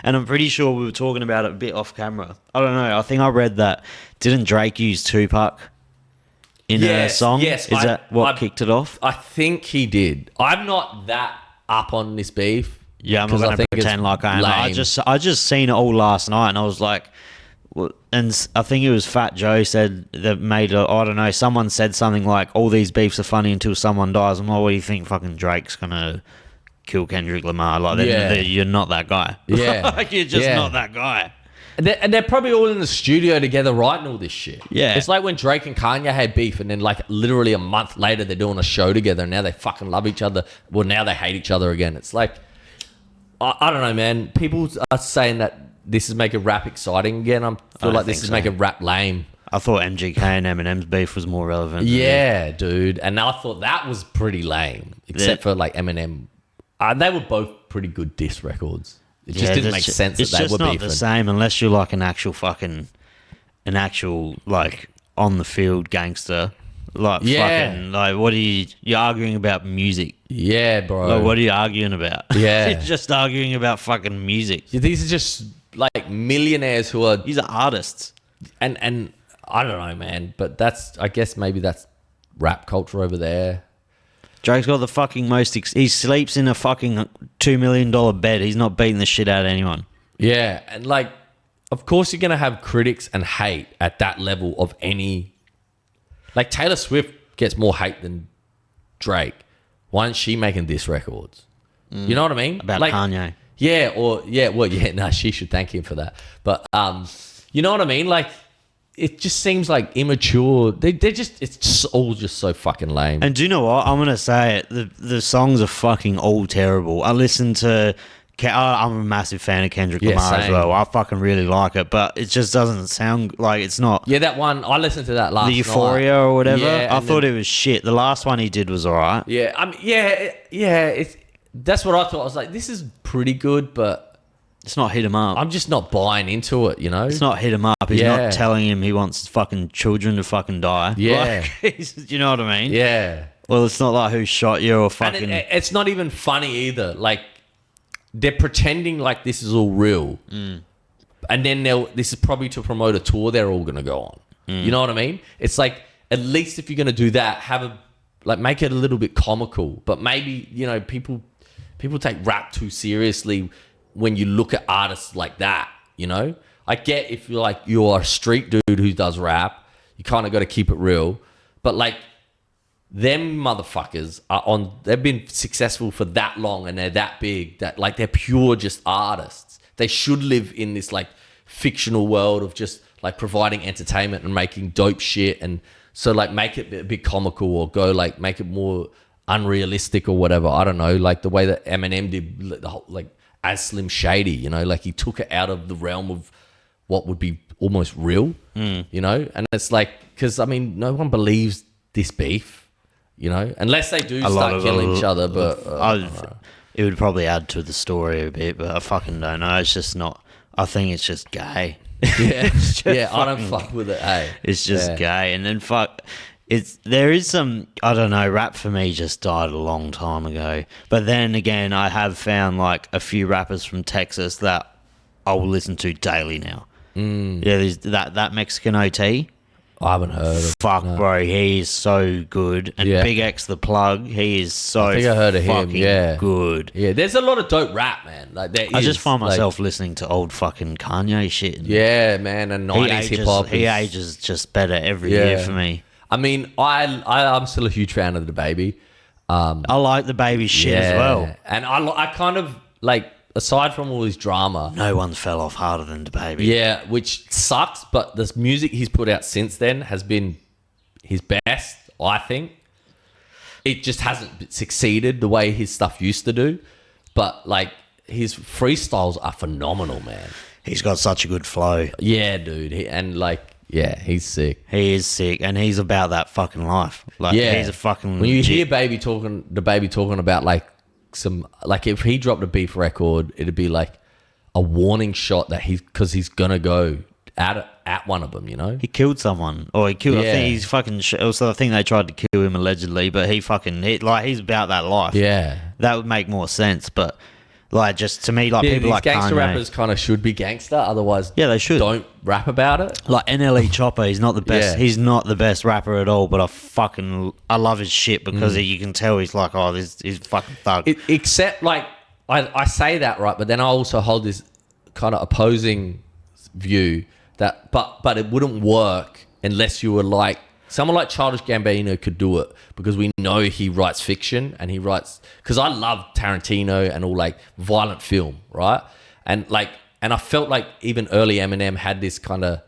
And I'm pretty sure we were talking about it a bit off camera. I don't know. I think I read that. Didn't Drake use Tupac in a song? Yes. Is that what kicked it off? I think he did. I'm not that up on this beef. Yeah, I'm not going to pretend like I am. I just seen it all last night, and I was like, and I think it was Fat Joe said that made I don't know. Someone said something like, "All these beefs are funny until someone dies." I'm like, what do you think? Fucking Drake's gonna kill Kendrick Lamar? Like, you're not that guy. Yeah, like, you're just not that guy. And they're probably all in the studio together writing all this shit. Yeah. It's like when Drake and Kanye had beef and then like literally a month later they're doing a show together and now they fucking love each other. Well, now they hate each other again. It's like, I don't know, man. People are saying that this is making rap exciting again. I feel like this is making rap lame. I thought MGK and Eminem's beef was more relevant. Yeah, dude. And I thought that was pretty lame, except for like Eminem. They were both pretty good diss records. It just didn't make sense that they were beefing. It's just not the same unless you're like an actual like on the field gangster. Like fucking like what are you're arguing about music? Yeah, bro. Like, what are you arguing about? Yeah. You're just arguing about fucking music. These are just like millionaires who are these are artists. And I don't know, man, but I guess maybe that's rap culture over there. Drake's got the fucking most... he sleeps in a fucking $2 million bed. He's not beating the shit out of anyone. Yeah, and like, of course you're going to have critics and hate at that level of any... Like, Taylor Swift gets more hate than Drake. Why isn't she making diss records? You know what I mean? About like, Kanye. Yeah, she should thank him for that. But, you know what I mean? Like... It just seems like immature. It's just all just so fucking lame. And do you know what? I'm going to say it. The songs are fucking all terrible. I listen to... I'm a massive fan of Kendrick Lamar as well. I fucking really like it, but it just doesn't sound like it's not... Yeah, that one, I listened to that last night. The Euphoria or whatever. Yeah, I thought it was shit. The last one he did was all right. Yeah, that's what I thought. I was like, this is pretty good, but... It's not hit him up. I'm just not buying into it, you know? It's not hit him up. He's not telling him he wants fucking children to fucking die. Yeah. You know what I mean? Yeah. Well, it's not like who shot you or fucking... And it's not even funny either. Like, they're pretending like this is all real. And then this is probably to promote a tour they're all going to go on. You know what I mean? It's like, at least if you're going to do that, make it a little bit comical. But maybe, you know, people take rap too seriously when you look at artists like that, you know? I get if you're a street dude who does rap, you kind of got to keep it real. But like, them motherfuckers they've been successful for that long and they're that big that like they're pure just artists. They should live in this like fictional world of just like providing entertainment and making dope shit. And so like make it a bit comical or go like make it more unrealistic or whatever. I don't know, like the way that Eminem did the whole, like, as Slim Shady, you know, like he took it out of the realm of what would be almost real, you know? And it's like, because, I mean, no one believes this beef, you know? Unless they do start killing each other, but... it would probably add to the story a bit, but I fucking don't know. It's just not... I think it's just gay. Yeah, I don't fuck with it, hey. It's just gay. And then there is some, I don't know, rap for me just died a long time ago. But then again, I have found like a few rappers from Texas that I will listen to daily now. Yeah, there's that Mexican OT. I haven't heard of Fuck, no. Bro, he is so good. And Big X the Plug, he is so I think I heard of him. Good. Yeah, there's a lot of dope rap, man. Like I just find myself listening to old fucking Kanye shit. Yeah, man, and 90s hip-hop. He ages just better every year for me. I mean, I'm still a huge fan of DaBaby. I like DaBaby shit as well. And I kind of, like, aside from all his drama... No one fell off harder than DaBaby. Yeah, which sucks, but the music he's put out since then has been his best, I think. It just hasn't succeeded the way his stuff used to do. But, like, his freestyles are phenomenal, man. He's got such a good flow. Yeah, dude. Yeah, he's sick. He is sick, and he's about that fucking life. Like, he's a fucking... When you hear DaBaby talking about, like, some... Like, if he dropped a beef record, it'd be, like, a warning shot that because he's gonna go at one of them, you know? He killed someone. Or he killed... I think he's fucking... Also, I think they tried to kill him, allegedly, but he's about that life. Yeah. That would make more sense, but... Like, just to me, like, people these like gangster Kanye. rappers kind of should be gangster, otherwise, Yeah, they should. don't rap about it. Like NLE Chopper, he's not the best. Yeah. He's not the best rapper at all. But I love his shit because you can tell he's like, oh, he's fucking thug. Except, like, I say that, right, but then I also hold this kind of opposing view that, but it wouldn't work unless you were like someone like Childish Gambino could do it, because we know he writes fiction and he writes, because I love Tarantino and all like violent film, right? And I felt like even early Eminem had this kind of,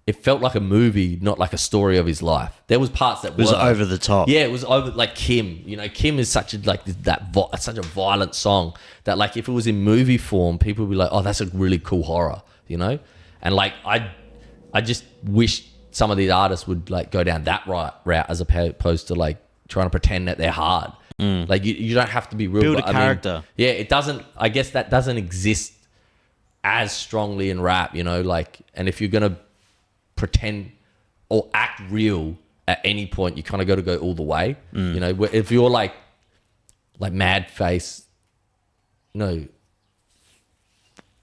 it felt like a movie, not like a story of his life. There was parts that was over the top. Yeah, it was over, like Kim. You know, Kim is such a such a violent song that, like, if it was in movie form, people would be like, oh, that's a really cool horror, you know? And like I just wish some of these artists would like go down that route as opposed to like trying to pretend that they're hard. Like you don't have to be real. Build a but, character. Yeah, it doesn't. I guess that doesn't exist as strongly in rap, you know. Like, and if you're gonna pretend or act real at any point, you kind of got to go all the way. You know, if you're like Mad Face, no.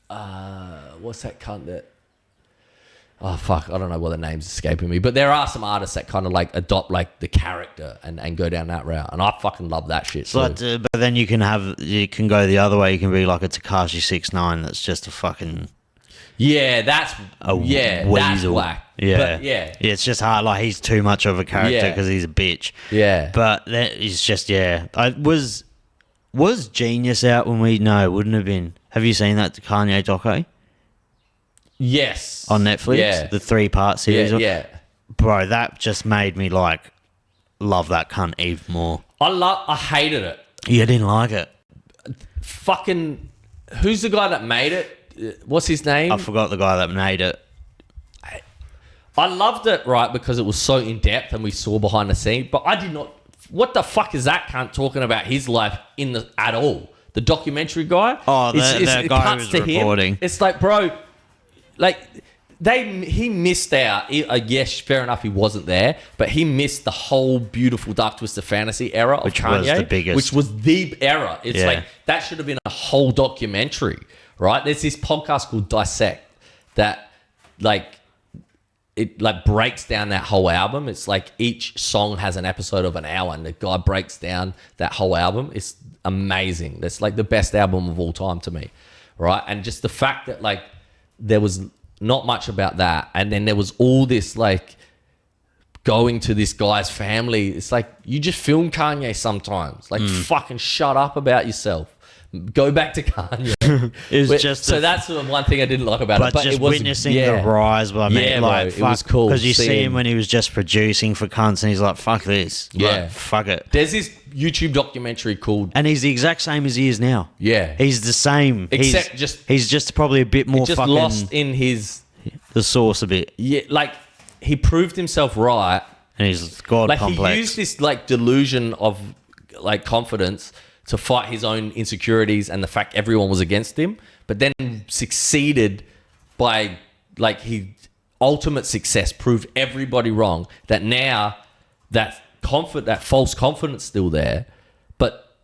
What's that cunt that? Oh, fuck, I don't know what the name's escaping me. But there are some artists that kind of like adopt like the character and go down that route. And I fucking love that shit. But then you can go the other way. You can be like a Tekashi 6ix9ine that's just a fucking... Yeah, that's weasel. whack. Yeah. But yeah, it's just hard. Like, he's too much of a character because he's a bitch. Yeah. But that is just, was Genius out when we... No, it wouldn't have been. Have you seen that Kanye doco? Yes. On Netflix? Yeah. The 3-part series? Yeah. Bro, that just made me, like, love that cunt even more. I hated it. You didn't like it? Fucking... Who's the guy that made it? What's his name? I forgot the guy that made it. I loved it, right, because it was so in-depth and we saw behind the scene, but I did not... What the fuck is that cunt talking about his life at all? The documentary guy? Oh, the guy who was recording. It's like, bro... Like, he missed out. Yes, fair enough, he wasn't there, but he missed the whole beautiful Dark Twisted Fantasy era of Kanye, was the biggest. which was the era. It's like, that should have been a whole documentary, right? There's this podcast called Dissect that, like, it like breaks down that whole album. It's like each song has an episode of an hour, and the guy breaks down that whole album. It's amazing. That's like the best album of all time to me, right? And just the fact that, like, there was not much about that. And then there was all this, like, going to this guy's family. It's like, you just film Kanye sometimes. Like, fucking shut up about yourself. Go back to Kanye. That's the one thing I didn't like about it. But just it was, witnessing the rise. I mean, like, bro, it was cool. Because you see him when he was just producing for cunts, and he's like, fuck this. Yeah. Like, fuck it. There's this YouTube documentary called... And he's the exact same as he is now. Yeah. He's the same. Except he's just probably a bit more just fucking... lost in his... The sauce a bit. Yeah, like, he proved himself right. And he's God like, complex. He used this, like, delusion of, like, confidence to fight his own insecurities and the fact everyone was against him, but then succeeded by, like, his ultimate success proved everybody wrong, that now that false confidence still there, but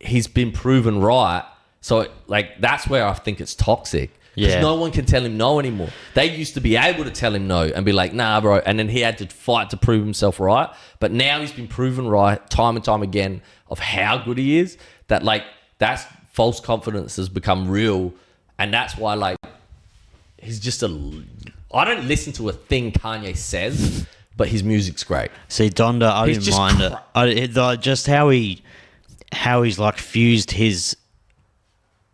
he's been proven right. So, like, that's where I think it's toxic. Because no one can tell him no anymore. They used to be able to tell him no and be like, nah, bro. And then he had to fight to prove himself right. But now he's been proven right time and time again of how good he is, that, like, that's false confidence has become real. And that's why, like, he's just I don't listen to a thing Kanye says, but his music's great. See, Donda, I didn't mind it. Just how he's, like, fused his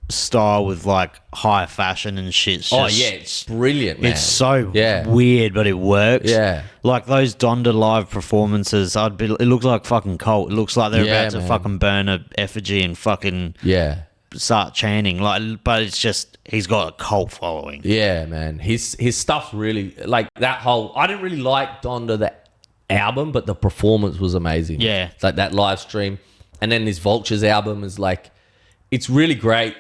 style with, like, high fashion and shit. It's brilliant, man. It's so weird, but it works. Yeah. Like, those Donda live performances, it looks like fucking cult. It looks like they're about to fucking burn a effigy and fucking start chanting. Like, but it's just, he's got a cult following. Yeah, man. His stuff's really, like, that whole... I didn't really like Donda, the album, but the performance was amazing. Yeah. It's like that live stream. And then this Vultures album is, like... It's really great.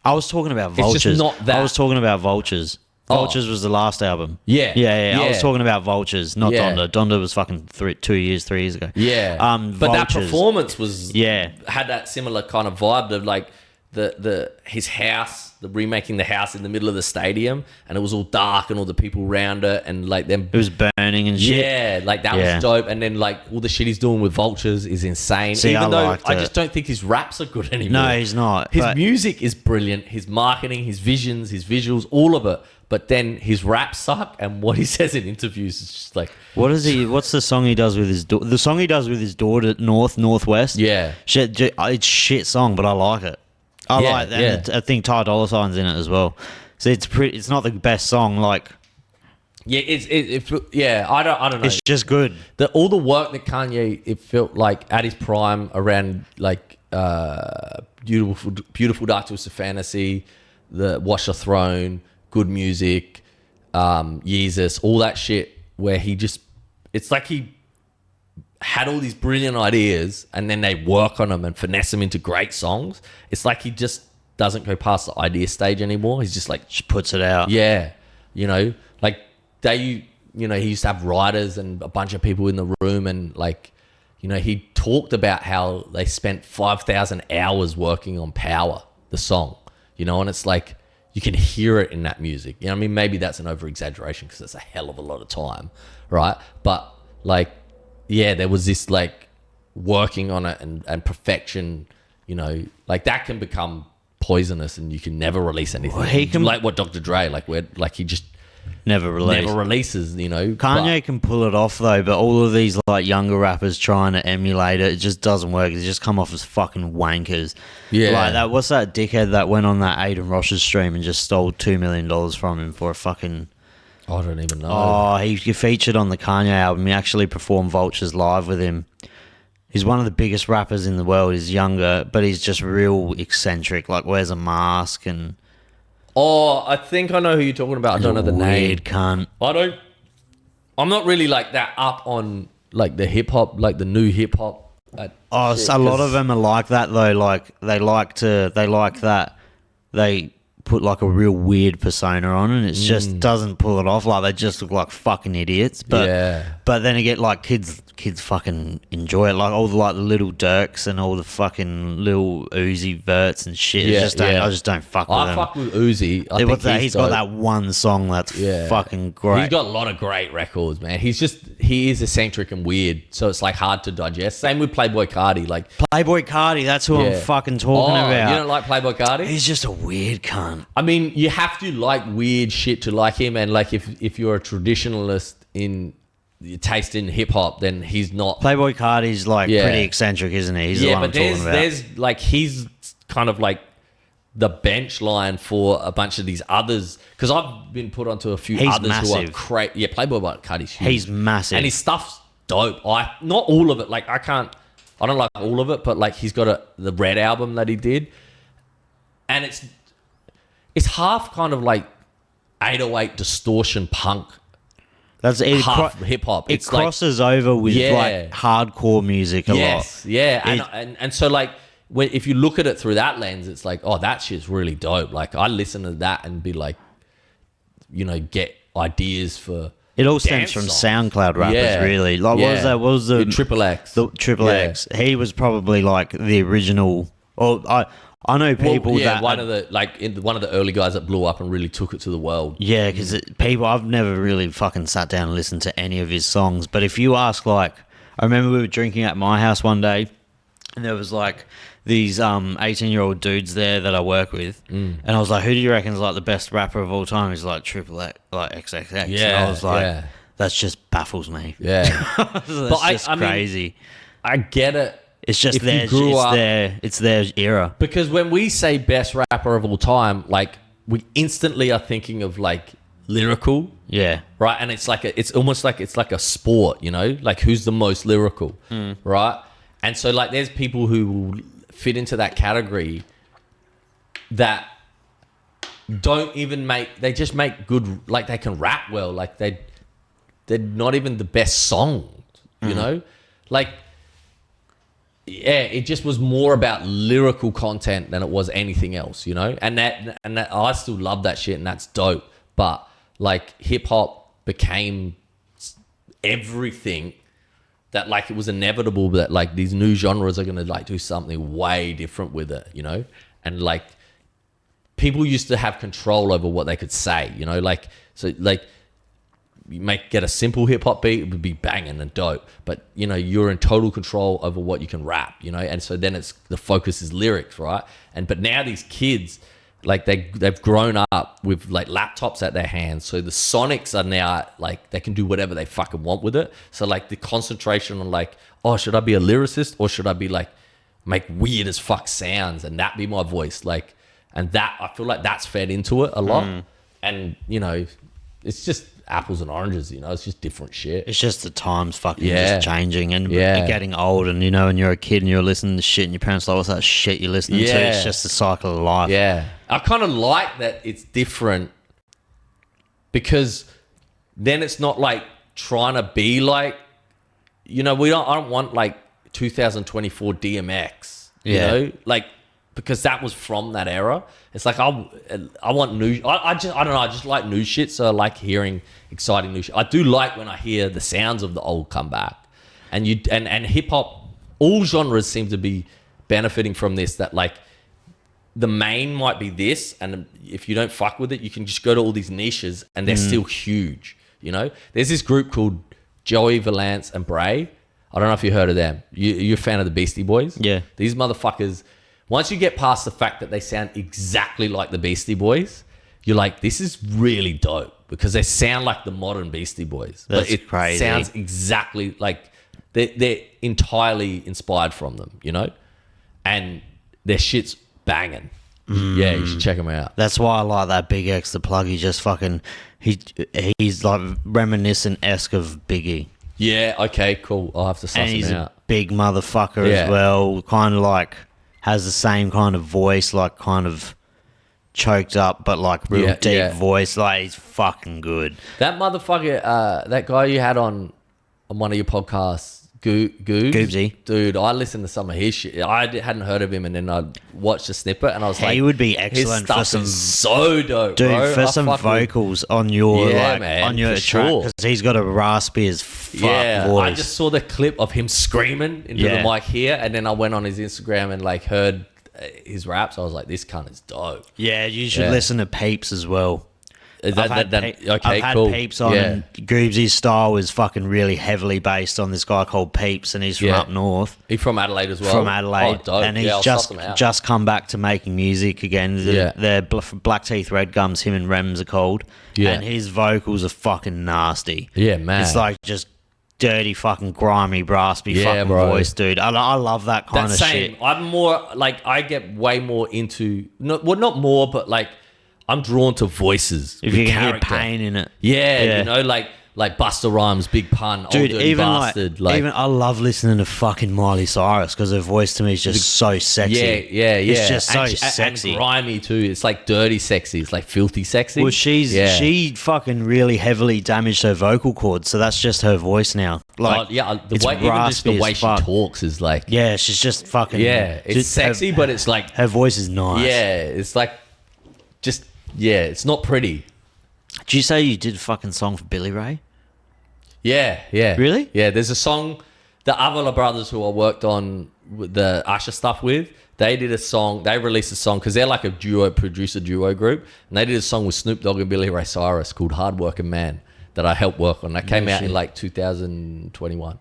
I was talking about Vultures. It's just not that. I was talking about Vultures. Vultures was the last album. Yeah. I was talking about Vultures, not Donda. Donda was fucking 3 years ago. Yeah. But Vultures, that performance was... had that similar kind of vibe of, like, his house, the remaking the house in the middle of the stadium, and it was all dark and all the people around it, and like them. It was burning and shit. Yeah, like that was dope. And then like all the shit he's doing with Vultures is insane. See, Even though liked I it. just don't think his raps are good anymore. No, he's not. His music is brilliant. His marketing, his visions, his visuals, all of it. But then his raps suck, and what he says in interviews is just like, what's the song he does with his daughter? The song he does with his daughter, Northwest. Yeah. Shit, it's shit song, but I like it. I like that. Yeah. And I think Ty Dolla $ign's in it as well. So it's not the best song. Like, yeah, I don't know. it's just good. All the work that Kanye, it felt like at his prime around like Beautiful Dark Twisted Fantasy, the Watch the Throne, Good Music, Yeezus, all that shit, where it's like he had all these brilliant ideas and then they work on them and finesse them into great songs. It's like he just doesn't go past the idea stage anymore. He's just like, Just puts it out. yeah, like he used to have writers and a bunch of people in the room, and like, he talked about how they spent 5,000 hours working on Power, the song, and it's like, you can hear it in that music. I mean, maybe that's an over-exaggeration because it's a hell of a lot of time, right? But, like, yeah, there was this, like, working on it and perfection, like, that can become poisonous and you can never release anything. Well, he can... Like what Dr. Dre, he just... Never releases, Kanye can pull it off, though, but all of these, like, younger rappers trying to emulate it, it just doesn't work. They just come off as fucking wankers. Yeah. Like, what's that dickhead that went on that Aiden Rosh's stream and just stole $2 million from him for a fucking... I don't even know. Oh, he featured on the Kanye album. He actually performed Vultures live with him. He's one of the biggest rappers in the world. He's younger, but he's just real eccentric, like, wears a mask and... Oh, I think I know who you're talking about. I don't know the name. Weird cunt. I'm not really like that up on like the hip hop, like the new hip hop. A lot of them are like that though. Like they like that. They put like a real weird persona on, and it just doesn't pull it off. Like they just look like fucking idiots. But then you get like kids fucking enjoy it. Like all the like the little Dirks and all the fucking little Uzi Verts and shit. I just don't fuck with them. I fuck with Uzi. He's got that one song that's fucking great. He's got a lot of great records, man. He is eccentric and weird, so it's like hard to digest. Same with Playboi Carti. Like Playboi Carti, that's who I'm fucking talking about. You don't like Playboi Carti? He's just a weird cunt. I mean, you have to like weird shit to like him, and like if you're a traditionalist in your taste in hip hop, then he's not. Playboi Carti's like pretty eccentric, isn't he? He's the one I'm talking about. There's like he's kind of like the bench line for a bunch of these others, because I've been put onto a few others massive. who are crazy. Yeah, Playboi Carti's huge. He's massive, and his stuff's dope. Not all of it. Like I don't like all of it, but like he's got the Red album that he did, and it's half kind of like 808 distortion punk. That's half hip hop. It crosses over with like hardcore music a lot. Yes, yeah, and so like if you look at it through that lens, it's like, oh, that shit's really dope. Like I listen to that and be like, get ideas for. It all stems from SoundCloud rappers, really. Like what was the Triple X? The Triple X. He was probably like the original. Or I know people one of the early guys that blew up and really took it to the world. Yeah, because I've never really fucking sat down and listened to any of his songs. But if you ask, like, I remember we were drinking at my house one day, and there was like these 18-year-old dudes there that I work with, and I was like, "Who do you reckon is like the best rapper of all time?" He's like Triple X, like XXX. Yeah, and I was like, that just baffles me. Yeah, that's crazy. I get it. It's just it's their era. Because when we say best rapper of all time, like we instantly are thinking of like lyrical. Yeah. Right. And it's almost like it's like a sport, like who's the most lyrical. Right. And so like there's people who will fit into that category that don't even they just make good, like they can rap well. Like they're not even the best songs, like. Yeah, it just was more about lyrical content than it was anything else, and that I still love that shit, and that's dope. But like hip hop became everything that like it was inevitable that like these new genres are gonna like do something way different with it, and like people used to have control over what they could say, you know, like, so like you get a simple hip hop beat, it would be banging and dope, but you know, you're in total control over what you can rap, you know, and so then it's the focus is lyrics, right? But now these kids, like they've grown up with like laptops at their hands, so the sonics are now like they can do whatever they fucking want with it. So like the concentration on like, oh, should I be a lyricist or should I be like make weird as fuck sounds and that be my voice, like, and that I feel like that's fed into it a lot. And you know, it's just apples and oranges, you know, it's just different shit. It's just the times fucking just changing, and you're getting old, and you know, when you're a kid and you're listening to shit and your parents are like, what's that shit you're listening to? It's just the cycle of life. I kind of like that it's different, because then it's not like trying to be like, you know, I don't want like 2024 DMX, you know, like, because that was from that era. It's like I want new. I don't know. I just like new shit. So I like hearing exciting new shit. I do like when I hear the sounds of the old come back, and hip hop. All genres seem to be benefiting from this. That like the main might be this, and if you don't fuck with it, you can just go to all these niches, and they're still huge. You know, there's this group called Joey Valance and Bray. I don't know if you heard of them. You're a fan of the Beastie Boys? Yeah. These motherfuckers. Once you get past the fact that they sound exactly like the Beastie Boys, you're like, this is really dope, because they sound like the modern Beastie Boys. That's but it crazy. Sounds exactly like they're entirely inspired from them, you know? And their shit's banging. Yeah, you should check them out. That's why I like that Big X, the plug. He just fucking, he's like reminiscent-esque of Biggie. Yeah, okay, cool. I'll have to suss him out. And he's a big motherfucker as well. Kind of like, has the same kind of voice, like kind of choked up, but like real deep voice. Like, he's fucking good. That motherfucker, that guy you had on one of your podcasts, Goobsy. Dude, I listened to some of his shit. I hadn't heard of him, and then I watched a snippet, and I was like, he would be excellent his stuff for some, is so dope, dude, bro. for some vocals on your on your track, because he's got a raspy as fuck voice. I just saw the clip of him screaming into the mic here, and then I went on his Instagram and like heard his raps. I was like, this cunt is dope. Yeah, you should listen to Peeps as well. I've had Peeps on, and Goobsy's style is fucking really heavily based on this guy called Peeps, and he's from up north. He's from Adelaide as well. From Adelaide, and he's just come back to making music again. They're Black Teeth Red Gums, him and Rems are called. And his vocals are fucking nasty. Yeah, man. It's like just dirty fucking grimy raspy fucking voice, dude. I love that kind of shit. I'm more like, I get way more into not more, but like I'm drawn to voices. If you can hear pain in it. Yeah, you know, like Busta Rhymes, Big Pun, dude, Old Dirty Bastard. Even I love listening to fucking Miley Cyrus, because her voice to me is just so sexy. Yeah. It's just so sexy. And grimy too. It's like dirty sexy. It's like filthy sexy. Well, she fucking really heavily damaged her vocal cords, so that's just her voice now. Like, even just the way she talks is like, she's just fucking, it's sexy, but it's like her voice is nice. Yeah, it's like just it's not pretty. Did you say you did a fucking song for Billy Ray? Yeah. Really? Yeah, there's a song, the Avila brothers who I worked on with the Usher stuff with, they did a song, they released a song, because they're like a producer duo group, and they did a song with Snoop Dogg and Billy Ray Cyrus called Hard Working Man that I helped work on. That came out in like 2021.